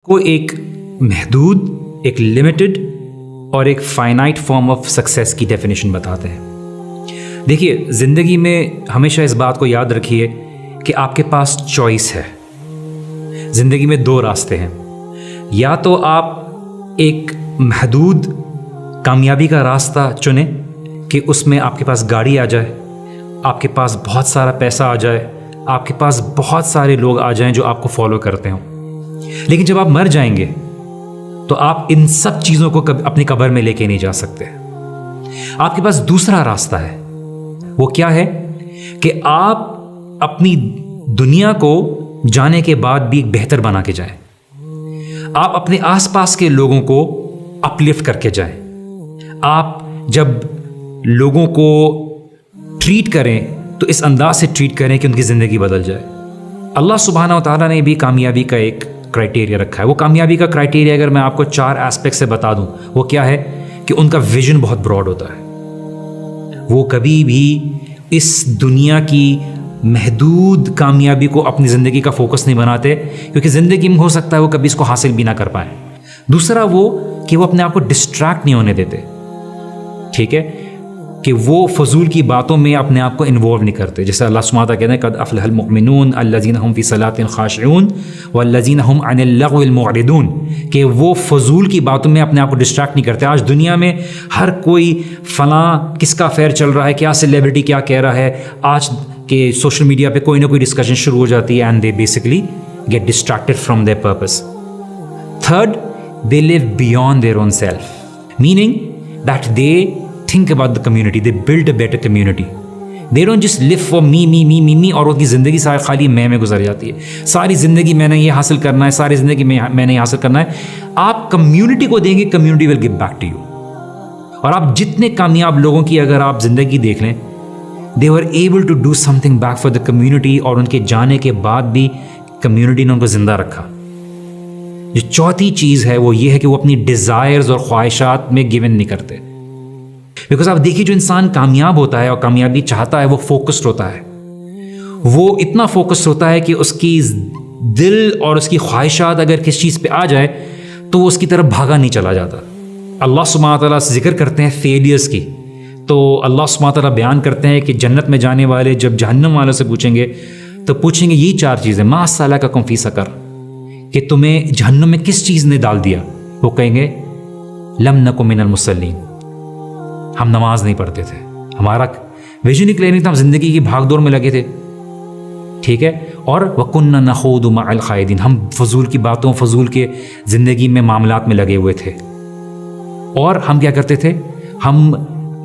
کو ایک محدود، ایک لمیٹڈ اور ایک فائنائٹ فارم آف سکسیس کی ڈیفینیشن بتاتے ہیں۔ دیکھیے، زندگی میں ہمیشہ اس بات کو یاد رکھیے کہ آپ کے پاس چوائس ہے۔ زندگی میں دو راستے ہیں، یا تو آپ ایک محدود کامیابی کا راستہ چنیں کہ اس میں آپ کے پاس گاڑی آ جائے، آپ کے پاس بہت سارا پیسہ آ جائے، آپ کے پاس بہت سارے لوگ آ جائیں جو آپ کو فالو کرتے ہوں، لیکن جب آپ مر جائیں گے تو آپ ان سب چیزوں کو اپنی قبر میں لے کے نہیں جا سکتے۔ آپ کے پاس دوسرا راستہ ہے، وہ کیا ہے کہ آپ اپنی دنیا کو جانے کے بعد بھی ایک بہتر بنا کے جائیں، آپ اپنے آس پاس کے لوگوں کو اپلفٹ کر کے جائیں۔ آپ جب لوگوں کو ٹریٹ کریں تو اس انداز سے ٹریٹ کریں کہ ان کی زندگی بدل جائے۔ اللہ سبحانہ و تعالیٰ نے بھی کامیابی کا ایک کرائٹیریا رکھا ہے۔ وہ کامیابی کا کرائٹیریا اگر میں آپ کو 4 ایسپیکٹ سے بتا دوں، وہ کیا ہے کہ ان کا ویژن بہت براڈ ہوتا ہے۔ وہ کبھی بھی اس دنیا کی محدود کامیابی کو اپنی زندگی کا فوکس نہیں بناتے، کیونکہ زندگی میں ہو سکتا ہے وہ کبھی اس کو حاصل بھی نہ کر پائیں۔ دوسرا وہ کہ وہ اپنے آپ کو ڈسٹریکٹ نہیں ہونے دیتے، ٹھیک ہے، کہ وہ فضول کی باتوں میں اپنے آپ کو انوالو نہیں کرتے۔ جیسے اللہ سبحانہ وتعالیٰ کہتے ہیں قد افلح المؤمنون الذین هم فی صلاتہم خاشعون والذین هم عن اللغو معرضون، کہ وہ فضول کی باتوں میں اپنے آپ کو ڈسٹریکٹ نہیں کرتے۔ آج دنیا میں ہر کوئی فلاں کس کا افیئر چل رہا ہے، کیا سیلیبریٹی کیا کہہ رہا ہے، آج کے سوشل میڈیا پہ کوئی نہ کوئی ڈسکشن شروع ہو جاتی ہے، and they basically get distracted from their purpose. Third, they live beyond their own self, meaning that they think about the community, they build a better community. They don't just live for me اور ان کی زندگی ساری خالی میں گزر جاتی ہے۔ ساری زندگی میں نے یہ حاصل کرنا ہے، ساری زندگی میں نے یہ حاصل کرنا ہے۔ آپ کمیونٹی کو دیں گے، community will give back to you۔ اور آپ جتنے کامیاب لوگوں کی اگر آپ زندگی دیکھ لیں، they were able to do something back for the community، اور ان کے جانے کے بعد بھی کمیونٹی نے ان کو زندہ رکھا۔ جو چوتھی چیز ہے وہ یہ ہے کہ وہ اپنی ڈیزائرز اور خواہشات میں گیون نہیں کرتے، بیکاز آپ دیکھیے جو انسان کامیاب ہوتا ہے اور کامیابی چاہتا ہے وہ فوکسڈ ہوتا ہے، وہ اتنا فوکسڈ ہوتا ہے کہ اس کی دل اور اس کی خواہشات اگر کس چیز پہ آ جائے تو وہ اس کی طرف بھاگا نہیں چلا جاتا۔ اللہ سبحانہ تعالیٰ سے ذکر کرتے ہیں فیلیئرز کی، تو اللہ سبحانہ تعالیٰ بیان کرتے ہیں کہ جنت میں جانے والے جب جہنم والوں سے پوچھیں گے تو پوچھیں گے یہی 4 چیزیں، ما سلککم فی سقر، کہ تمہیں جہنم میں کس چیز نے ڈال دیا؟ وہ کہیں گے لم نک من المصلین، ہم نماز نہیں پڑھتے تھے، ہمارا ویژن ہی کلیئر نہیں تھا، ہم زندگی کی بھاگ دوڑ میں لگے تھے، ٹھیک ہے، اور وَكُنَّا نَخُوضُ مَعَ الْخَائِضِينَ، ہم فضول کی باتوں، فضول کے زندگی میں معاملات میں لگے ہوئے تھے۔ اور ہم کیا کرتے تھے؟ ہم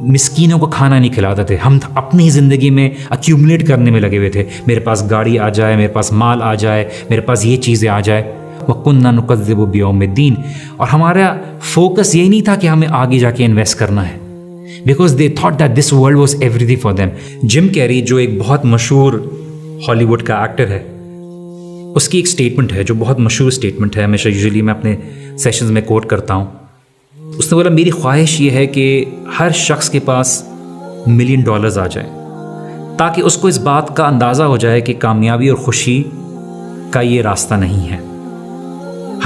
مسکینوں کو کھانا نہیں کھلاتے تھے، ہم اپنی زندگی میں ایکیومولیٹ کرنے میں لگے ہوئے تھے، میرے پاس گاڑی آ جائے، میرے پاس مال آ جائے، میرے پاس یہ چیزیں آ جائے۔ وَكُنَّا نُكَذِّبُ بِيَوْمِ الدِّينِ، اور ہمارا فوکس یہی نہیں تھا کہ ہمیں آگے جا کے انویسٹ کرنا ہے، because they thought that this world was every thing for them. Gym carry جو ایک بہت مشہور ہالی ووڈ کا ایکٹر ہے، اس کی ایک اسٹیٹمنٹ ہے جو بہت مشہور اسٹیٹمنٹ ہے، ہمیشہ یوزلی میں اپنے سیشنز میں کوٹ کرتا ہوں۔ اس نے بولا میری خواہش یہ ہے کہ ہر شخص کے پاس $1 ملین آ جائیں، تاکہ اس کو اس بات کا اندازہ ہو جائے کہ کامیابی اور خوشی کا یہ راستہ نہیں ہے۔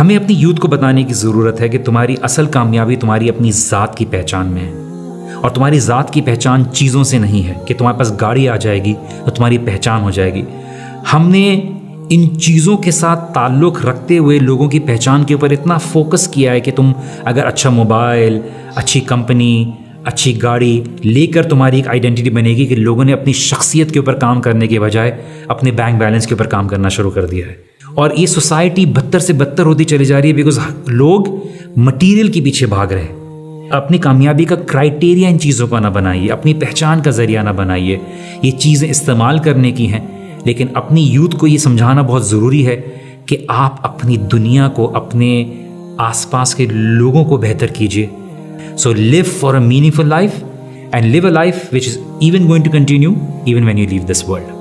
ہمیں اپنی یوتھ کو بتانے کی ضرورت ہے کہ تمہاری اصل کامیابی تمہاری اپنی ذات کی پہچان میں ہے، اور تمہاری ذات کی پہچان چیزوں سے نہیں ہے کہ تمہارے پاس گاڑی آ جائے گی تو تمہاری پہچان ہو جائے گی۔ ہم نے ان چیزوں کے ساتھ تعلق رکھتے ہوئے لوگوں کی پہچان کے اوپر اتنا فوکس کیا ہے کہ تم اگر اچھا موبائل، اچھی کمپنی، اچھی گاڑی لے کر تمہاری ایک آئیڈینٹی بنے گی، کہ لوگوں نے اپنی شخصیت کے اوپر کام کرنے کے بجائے اپنے بینک بیلنس کے اوپر کام کرنا شروع کر دیا ہے۔ اور یہ سوسائٹی بدتر سے بدتر ہوتی چلی جا رہی ہے، بیکاز لوگ مٹیریل کے پیچھے بھاگ رہے ہیں۔ اپنی کامیابی کا کرائٹیریا ان چیزوں کا نہ بنائیے، اپنی پہچان کا ذریعہ نہ بنائیے۔ یہ چیزیں استعمال کرنے کی ہیں، لیکن اپنی یوتھ کو یہ سمجھانا بہت ضروری ہے کہ آپ اپنی دنیا کو، اپنے آس پاس کے لوگوں کو بہتر کیجیے۔ So live for a meaningful life and live a life which is even going to continue even when you leave this world.